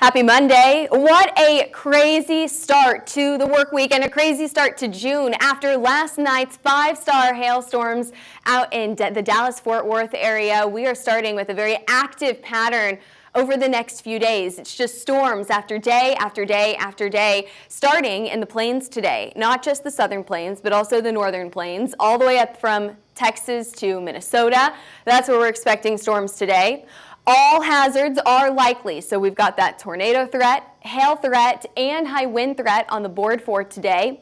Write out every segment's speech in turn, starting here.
Happy Monday. What a crazy start to the work week and a crazy start to June after last night's 5-star hailstorms out in the Dallas-Fort Worth area. We are starting with a very active pattern over the next few days. It's just storms after day after day after day, starting in the plains today. Not just the southern plains, but also the northern plains, all the way up from Texas to Minnesota. That's where we're expecting storms today. All hazards are likely, so we've got that tornado threat, hail threat, and high wind threat on the board for today.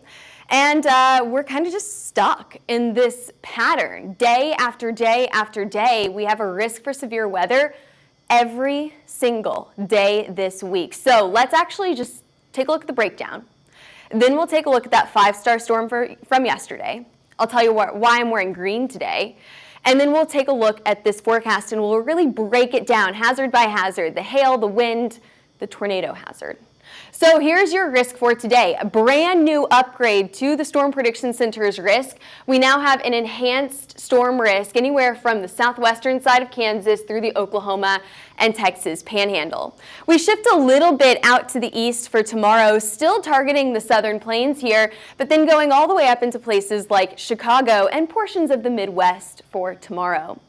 And we're kind of just stuck in this pattern. Day after day after day, we have a risk for severe weather every single day this week. So let's actually just take a look at the breakdown. Then we'll take a look at that 5-star storm from yesterday. I'll tell you why I'm wearing green today. And then we'll take a look at this forecast and we'll really break it down hazard by hazard, the hail, the wind, the tornado hazard. So here's your risk for today, a brand new upgrade to the Storm Prediction Center's risk. We now have an enhanced storm risk anywhere from the southwestern side of Kansas through the Oklahoma and Texas panhandle. We shift a little bit out to the east for tomorrow, still targeting the southern plains here, but then going all the way up into places like Chicago and portions of the Midwest for tomorrow.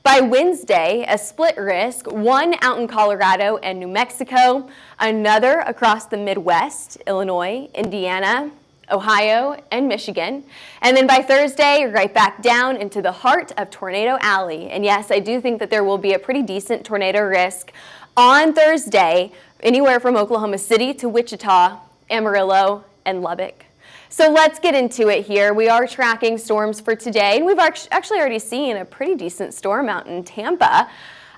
By Wednesday, a split risk, one out in Colorado and New Mexico, another across the Midwest, Illinois, Indiana, Ohio, and Michigan. And then by Thursday, right back down into the heart of Tornado Alley. And yes, I do think that there will be a pretty decent tornado risk on Thursday, anywhere from Oklahoma City to Wichita, Amarillo, and Lubbock. So let's get into it here. We are tracking storms for today, and we've actually already seen a pretty decent storm out in Tampa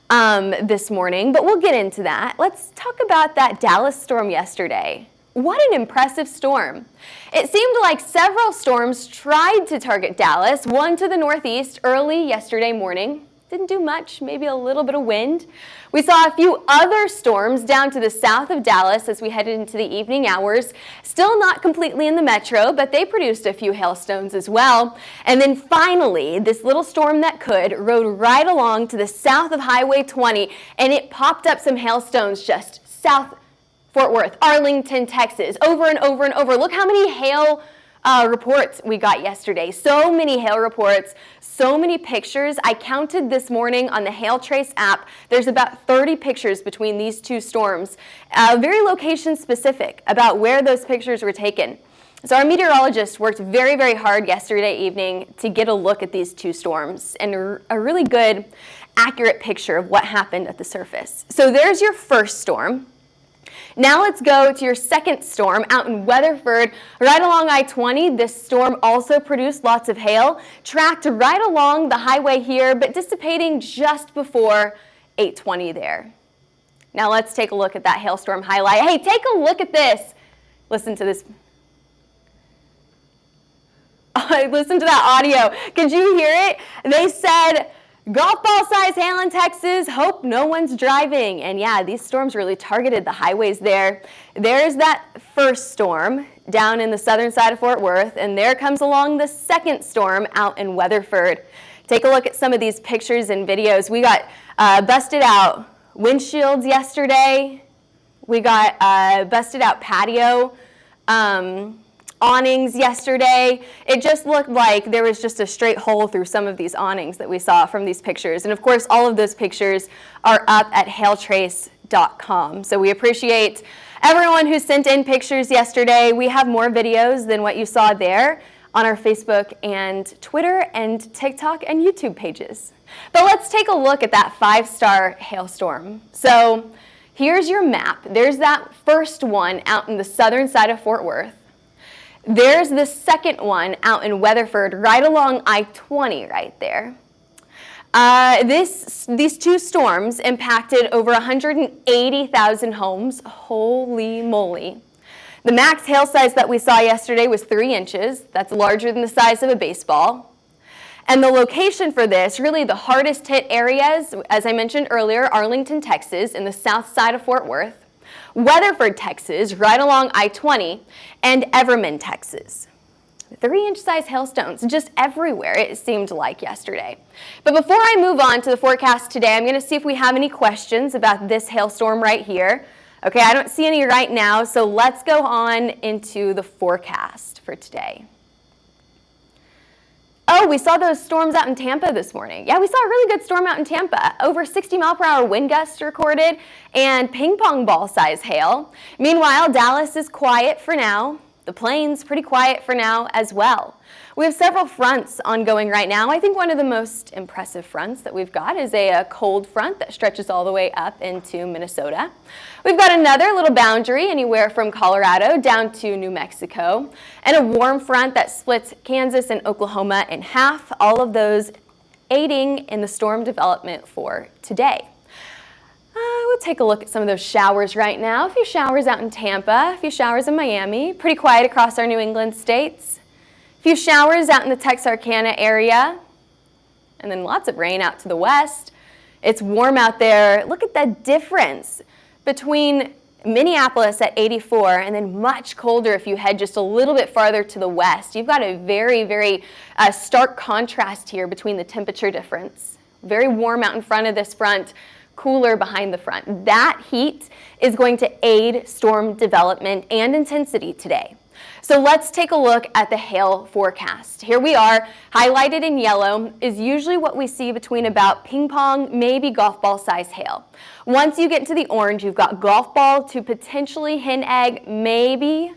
this morning, but we'll get into that. Let's talk about that Dallas storm yesterday. What an impressive storm. It seemed like several storms tried to target Dallas, one to the northeast early yesterday morning. Didn't do much, maybe a little bit of wind. We saw a few other storms down to the south of Dallas as we headed into the evening hours. Still not completely in the metro, but they produced a few hailstones as well. And then finally, this little storm that could rode right along to the south of Highway 20, and it popped up some hailstones just south Fort Worth, Arlington, Texas, over and over and over. Look how many hail reports we got yesterday. So many hail reports, so many pictures. I counted this morning on the Hail Trace app. There's about 30 pictures between these two storms, very location specific about where those pictures were taken. So our meteorologist worked very, very hard yesterday evening to get a look at these two storms and a really good, accurate picture of what happened at the surface. So there's your first storm. Now let's go to your second storm out in Weatherford, right along I-20. This storm also produced lots of hail, tracked right along the highway here, but dissipating just before 820 there. Now let's take a look at that hailstorm highlight. Hey, take a look at this. Listen to this. Listen to that audio. Could you hear it? They said, golf ball size hail in Texas, hope no one's driving. And yeah, these storms really targeted the highways there. There's that first storm down in the southern side of Fort Worth, and there comes along the second storm out in Weatherford. Take a look at some of these pictures and videos. We got busted out windshields yesterday. We got busted out patio awnings yesterday. It just looked like there was just a straight hole through some of these awnings that we saw from these pictures. And of course, all of those pictures are up at hailtrace.com. So we appreciate everyone who sent in pictures yesterday. We have more videos than what you saw there on our Facebook and Twitter and TikTok and YouTube pages. But let's take a look at that 5-star hailstorm. So here's your map. There's that first one out in the southern side of Fort Worth. There's the second one out in Weatherford, right along I-20 right there. These two storms impacted over 180,000 homes. Holy moly. The max hail size that we saw yesterday was 3 inches. That's larger than the size of a baseball. And the location for this, really the hardest hit areas, as I mentioned earlier, Arlington, Texas, in the south side of Fort Worth. Weatherford, Texas, right along I-20, and Everman, Texas. 3-inch size hailstones just everywhere, it seemed like yesterday. But before I move on to the forecast today, I'm going to see if we have any questions about this hailstorm right here. Okay, I don't see any right now, so let's go on into the forecast for today. Oh, we saw those storms out in Tampa this morning. Yeah, we saw a really good storm out in Tampa. Over 60-mile-per-hour wind gusts recorded and ping pong ball size hail. Meanwhile, Dallas is quiet for now. The Plains pretty quiet for now as well. We have several fronts ongoing right now. I think one of the most impressive fronts that we've got is a cold front that stretches all the way up into Minnesota. We've got another little boundary anywhere from Colorado down to New Mexico, and a warm front that splits Kansas and Oklahoma in half, all of those aiding in the storm development for today. We'll take a look at some of those showers right now. A few showers out in Tampa, a few showers in Miami, pretty quiet across our New England states. A few showers out in the Texarkana area, and then lots of rain out to the west. It's warm out there. Look at that difference between Minneapolis at 84 and then much colder if you head just a little bit farther to the west. You've got a very, very stark contrast here between the temperature difference. Very warm out in front of this front, cooler behind the front. That heat is going to aid storm development and intensity today. So let's take a look at the hail forecast. Here we are, highlighted in yellow is usually what we see between about ping pong, maybe golf ball size hail. Once you get into the orange, you've got golf ball to potentially hen egg, maybe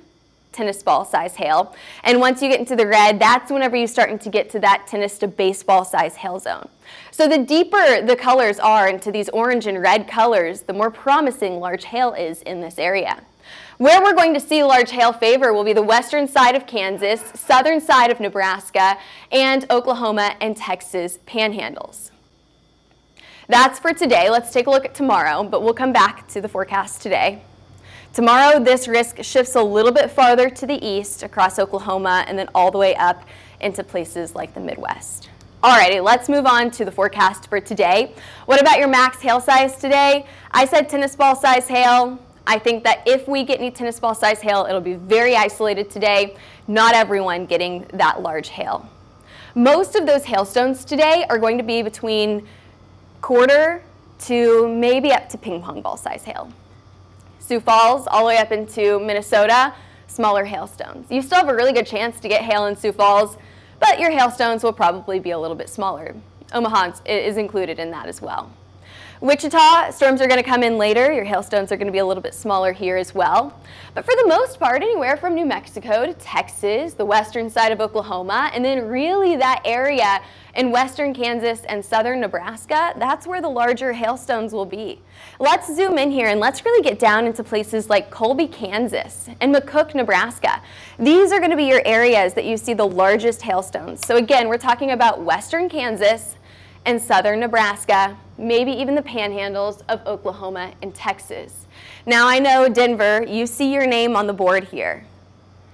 tennis ball size hail. And once you get into the red, that's whenever you're starting to get to that tennis to baseball size hail zone. So the deeper the colors are into these orange and red colors, the more promising large hail is in this area. Where we're going to see large hail favor will be the western side of Kansas, southern side of Nebraska, and Oklahoma and Texas panhandles. That's for today. Let's take a look at tomorrow, but we'll come back to the forecast today. Tomorrow, this risk shifts a little bit farther to the east across Oklahoma and then all the way up into places like the Midwest. Alrighty, let's move on to the forecast for today. What about your max hail size today? I said tennis ball size hail. I think that if we get any tennis ball size hail, it'll be very isolated today. Not everyone getting that large hail. Most of those hailstones today are going to be between quarter to maybe up to ping pong ball size hail. Sioux Falls, all the way up into Minnesota, smaller hailstones. You still have a really good chance to get hail in Sioux Falls, but your hailstones will probably be a little bit smaller. Omaha is included in that as well. Wichita, storms are going to come in later. Your hailstones are going to be a little bit smaller here as well. But for the most part, anywhere from New Mexico to Texas, the western side of Oklahoma, and then really that area in western Kansas and southern Nebraska, that's where the larger hailstones will be. Let's zoom in here and let's really get down into places like Colby, Kansas and McCook, Nebraska. These are going to be your areas that you see the largest hailstones. So again, we're talking about western Kansas and southern Nebraska, maybe even the panhandles of Oklahoma and Texas. Now I know Denver, you see your name on the board here.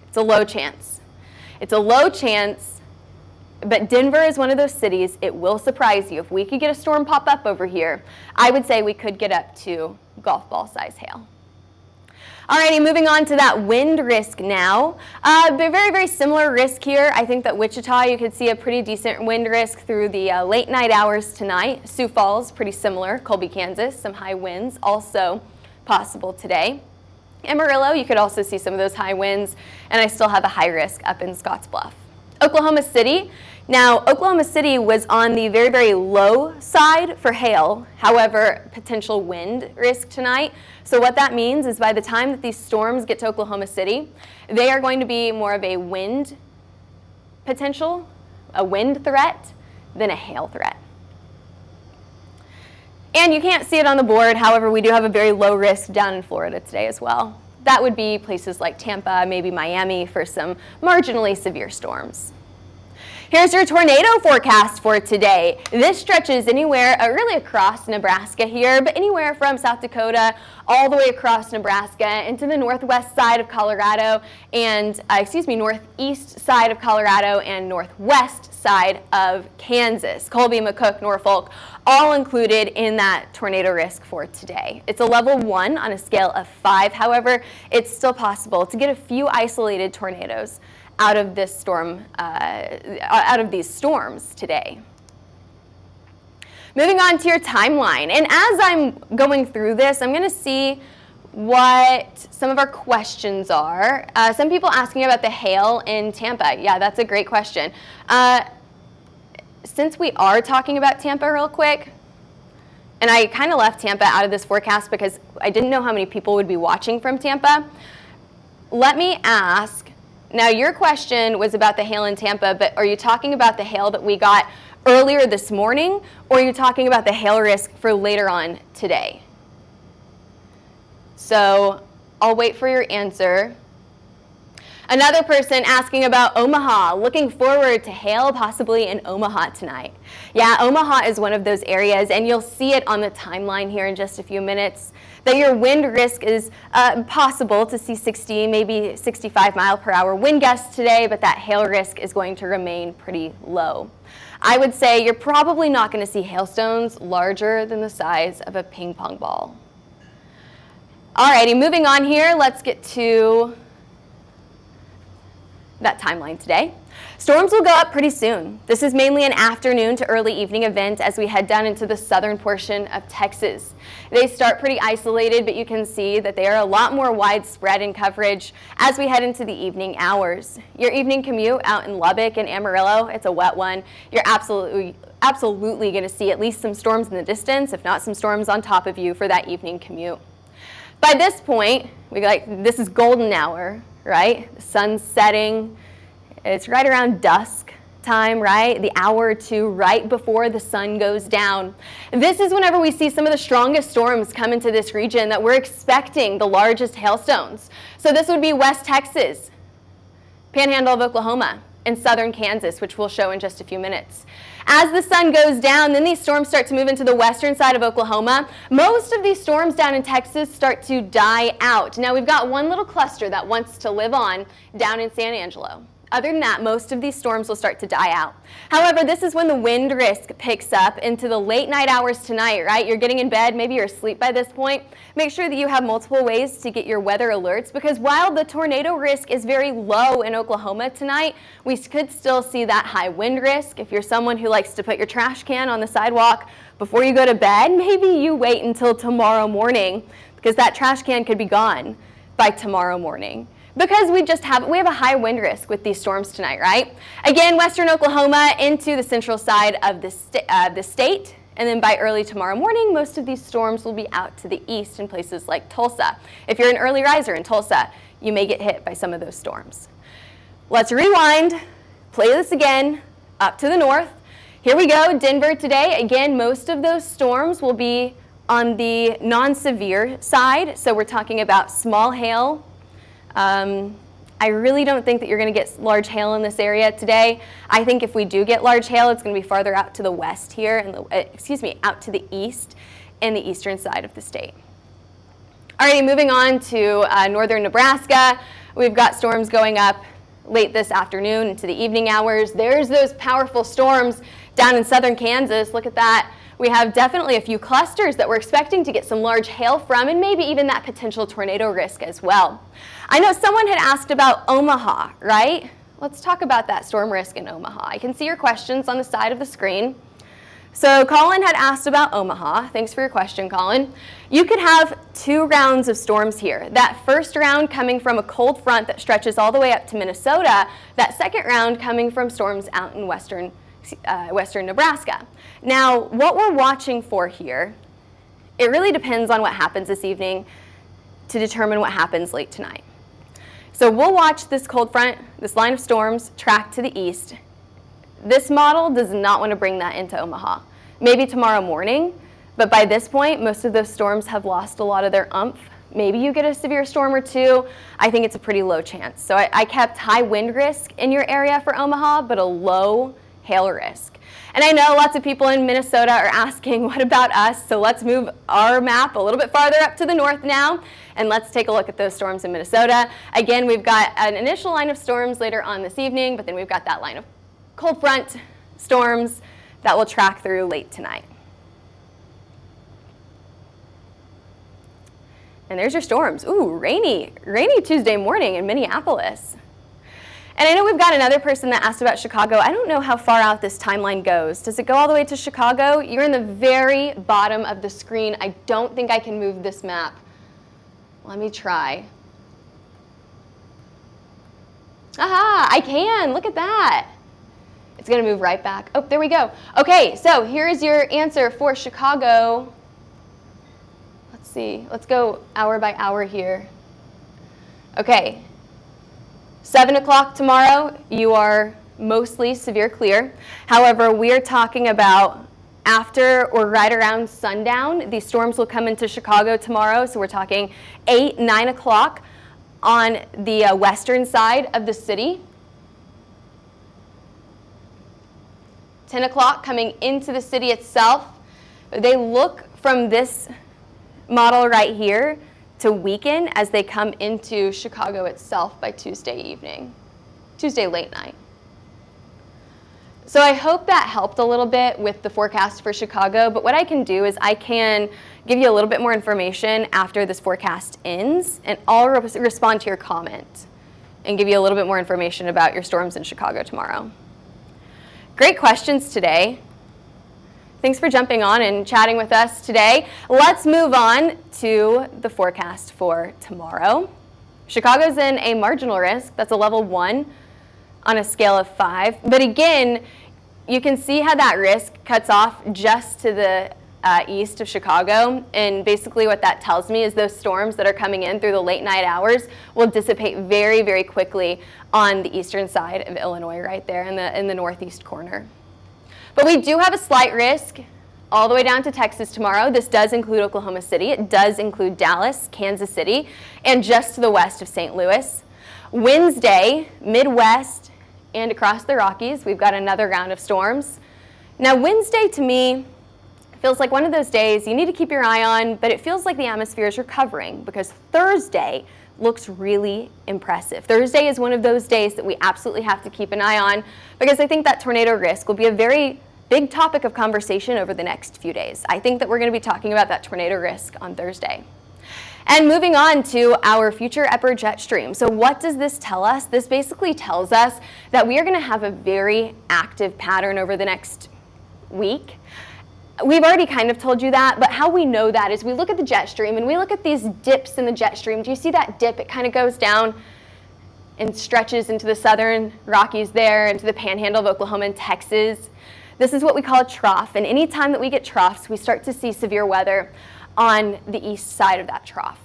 It's a low chance. It's a low chance, but Denver is one of those cities, it will surprise you. If we could get a storm pop up over here, I would say we could get up to golf ball size hail. Alrighty, moving on to that wind risk now. Very, very similar risk here. I think that Wichita, you could see a pretty decent wind risk through the late night hours tonight. Sioux Falls, pretty similar. Colby, Kansas, some high winds also possible today. Amarillo, you could also see some of those high winds, and I still have a high risk up in Scottsbluff. Oklahoma City. Now, Oklahoma City was on the very, very low side for hail, however, potential wind risk tonight. So what that means is by the time that these storms get to Oklahoma City, they are going to be more of a wind potential, a wind threat, than a hail threat. And you can't see it on the board, however, we do have a very low risk down in Florida today as well. That would be places like Tampa, maybe Miami for some marginally severe storms. Here's your tornado forecast for today. This stretches anywhere, really across Nebraska here, but anywhere from South Dakota all the way across Nebraska into the northwest side of Colorado and, northeast side of Colorado and northwest side of Kansas. Colby, McCook, Norfolk, all included in that tornado risk for today. It's a level 1 on a scale of 5. However, it's still possible to get a few isolated tornadoes out of this storm, out of these storms today. Moving on to your timeline, and as I'm going through this, I'm going to see what some of our questions are. Some people asking about the hail in Tampa. Yeah, that's a great question. Since we are talking about Tampa real quick, and I kind of left Tampa out of this forecast because I didn't know how many people would be watching from Tampa, let me ask, now your question was about the hail in Tampa, but are you talking about the hail that we got earlier this morning, or are you talking about the hail risk for later on today? So I'll wait for your answer. Another person asking about Omaha, looking forward to hail possibly in Omaha tonight. Yeah, Omaha is one of those areas, and you'll see it on the timeline here in just a few minutes, that your wind risk is possible to see 60, maybe 65 mile per hour wind gusts today, but that hail risk is going to remain pretty low. I would say you're probably not going to see hailstones larger than the size of a ping pong ball. Alrighty, moving on here, let's get to that timeline today. Storms will go up pretty soon. This is mainly an afternoon to early evening event as we head down into the southern portion of Texas. They start pretty isolated, but you can see that they are a lot more widespread in coverage as we head into the evening hours. Your evening commute out in Lubbock and Amarillo, it's a wet one. You're absolutely going to see at least some storms in the distance, if not some storms on top of you for that evening commute. By this point, this is golden hour, right? The sun's setting. It's right around dusk time, right? The hour or two right before the sun goes down. This is whenever we see some of the strongest storms come into this region that we're expecting the largest hailstones. So this would be West Texas, Panhandle of Oklahoma, and southern Kansas, which we'll show in just a few minutes. As the sun goes down, then these storms start to move into the western side of Oklahoma. Most of these storms down in Texas start to die out. Now we've got one little cluster that wants to live on down in San Angelo. Other than that, most of these storms will start to die out. However, this is when the wind risk picks up into the late night hours tonight, right? You're getting in bed, maybe you're asleep by this point. Make sure that you have multiple ways to get your weather alerts, because while the tornado risk is very low in Oklahoma tonight, we could still see that high wind risk. If you're someone who likes to put your trash can on the sidewalk before you go to bed, maybe you wait until tomorrow morning, because that trash can could be gone by tomorrow morning. Because we have a high wind risk with these storms tonight, right? Again, western Oklahoma into the central side of the state, and then by early tomorrow morning, most of these storms will be out to the east in places like Tulsa. If you're an early riser in Tulsa, you may get hit by some of those storms. Let's rewind, play this again, up to the north. Here we go, Denver today. Again, most of those storms will be on the non-severe side, so we're talking about small hail. I really don't think that you're going to get large hail in this area today. I think if we do get large hail, it's going to be farther out to the west here, out to the east in the eastern side of the state. Alrighty, moving on to northern Nebraska. We've got storms going up late this afternoon into the evening hours. There's those powerful storms down in southern Kansas. Look at that. We have definitely a few clusters that we're expecting to get some large hail from, and maybe even that potential tornado risk as well. I know someone had asked about Omaha, right? Let's talk about that storm risk in Omaha. I can see your questions on the side of the screen. So Colin had asked about Omaha. Thanks for your question, Colin. You could have 2 rounds of storms here. That first round coming from a cold front that stretches all the way up to Minnesota. That second round coming from storms out in western Nebraska. Now, what we're watching for here, it really depends on what happens this evening to determine what happens late tonight. So we'll watch this cold front, this line of storms, track to the east. This model does not want to bring that into Omaha. Maybe tomorrow morning, but by this point, most of those storms have lost a lot of their oomph. Maybe you get a severe storm or two. I think it's a pretty low chance. So I kept high wind risk in your area for Omaha, but a low hail risk. And I know lots of people in Minnesota are asking, what about us? So let's move our map a little bit farther up to the north now, and let's take a look at those storms in Minnesota. Again, we've got an initial line of storms later on this evening, but then we've got that line of cold front storms that will track through late tonight. And there's your storms. Ooh, rainy Tuesday morning in Minneapolis. And I know we've got another person that asked about Chicago. I don't know how far out this timeline goes. Does it go all the way to Chicago? You're in the very bottom of the screen. I don't think I can move this map Let me try. Aha, I can, look at that. It's gonna move right back. Oh, there we go. Okay, so here's your answer for Chicago. Let's see, let's go hour by hour here. Okay, 7 o'clock tomorrow, you are mostly severe clear. However, we are talking about after or right around sundown. These storms will come into Chicago tomorrow, so we're talking 8, 9 o'clock on the western side of the city. 10 o'clock coming into the city itself. They look from this model right here to weaken as they come into Chicago itself by Tuesday evening, Tuesday late night. So I hope that helped a little bit with the forecast for Chicago, but what I can do is I can give you a little bit more information after this forecast ends, and I'll respond to your comment and give you a little bit more information about your storms in Chicago tomorrow. Great questions today. Thanks for jumping on and chatting with us today. Let's move on to the forecast for tomorrow. Chicago's in a marginal risk. That's a level 1 on a scale of 5. But again, you can see how that risk cuts off just to the east of Chicago. And basically what that tells me is those storms that are coming in through the late night hours will dissipate very, very quickly on the eastern side of Illinois right there in the northeast corner. But we do have a slight risk all the way down to Texas tomorrow. This does include Oklahoma City. It does include Dallas, Kansas City, and just to the west of St. Louis. Wednesday, Midwest, and across the Rockies, we've got another round of storms. Now, Wednesday to me feels like one of those days you need to keep your eye on, but it feels like the atmosphere is recovering because Thursday looks really impressive. Thursday is one of those days that we absolutely have to keep an eye on because I think that tornado risk will be a very big topic of conversation over the next few days. I think that we're going to be talking about that tornado risk on Thursday. And moving on to our future upper jet stream. So what does this tell us? This basically tells us that we are going to have a very active pattern over the next week. We've already kind of told you that, but how we know that is we look at the jet stream and we look at these dips in the jet stream. Do you see that dip? It kind of goes down and stretches into the southern Rockies there, into the panhandle of Oklahoma and Texas. This is what we call a trough, and anytime that we get troughs, we start to see severe weather on the east side of that trough.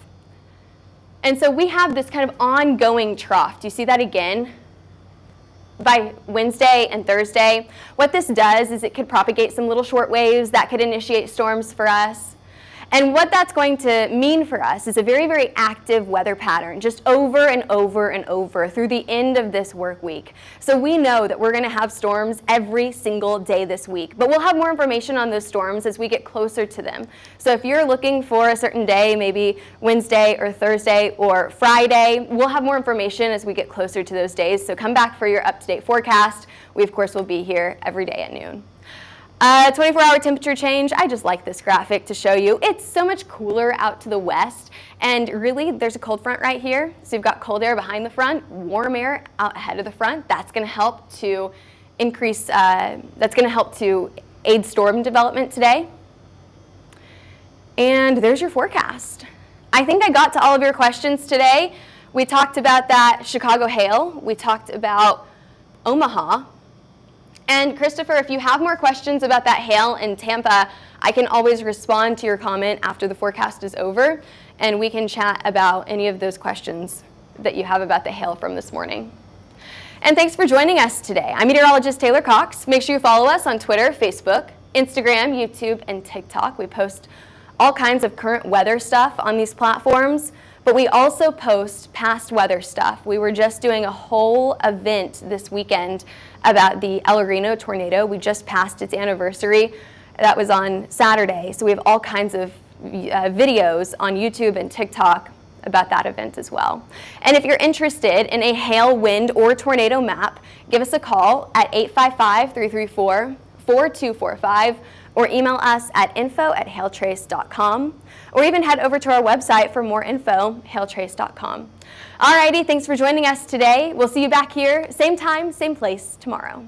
And so we have this kind of ongoing trough. Do you see that again? By Wednesday and Thursday, what this does is it could propagate some little short waves that could initiate storms for us. And what that's going to mean for us is a very, very active weather pattern, just over and over and over through the end of this work week. So we know that we're going to have storms every single day this week, but we'll have more information on those storms as we get closer to them. So if you're looking for a certain day, maybe Wednesday or Thursday or Friday, we'll have more information as we get closer to those days. So come back for your up-to-date forecast. We, of course, will be here every day at noon. 24-hour temperature change, I just like this graphic to show you. It's so much cooler out to the west, and really there's a cold front right here. So you've got cold air behind the front, warm air out ahead of the front. That's going to help to increase, that's going to help to aid storm development today. And there's your forecast. I think I got to all of your questions today. We talked about that Chicago hail. We talked about Omaha. And Christopher, if you have more questions about that hail in Tampa, I can always respond to your comment after the forecast is over, and we can chat about any of those questions that you have about the hail from this morning. And thanks for joining us today. I'm meteorologist Taylor Cox. Make sure you follow us on Twitter, Facebook, Instagram, YouTube, and TikTok. We post all kinds of current weather stuff on these platforms, but we also post past weather stuff. We were just doing a whole event this weekend about the El Reno tornado. We just passed its anniversary. That was on Saturday. So we have all kinds of videos on YouTube and TikTok about that event as well. And if you're interested in a hail, wind, or tornado map, give us a call at 855-334-4245 or email us at info@hailtrace.com, or even head over to our website for more info, hailtrace.com. Alrighty, thanks for joining us today. We'll see you back here, same time, same place tomorrow.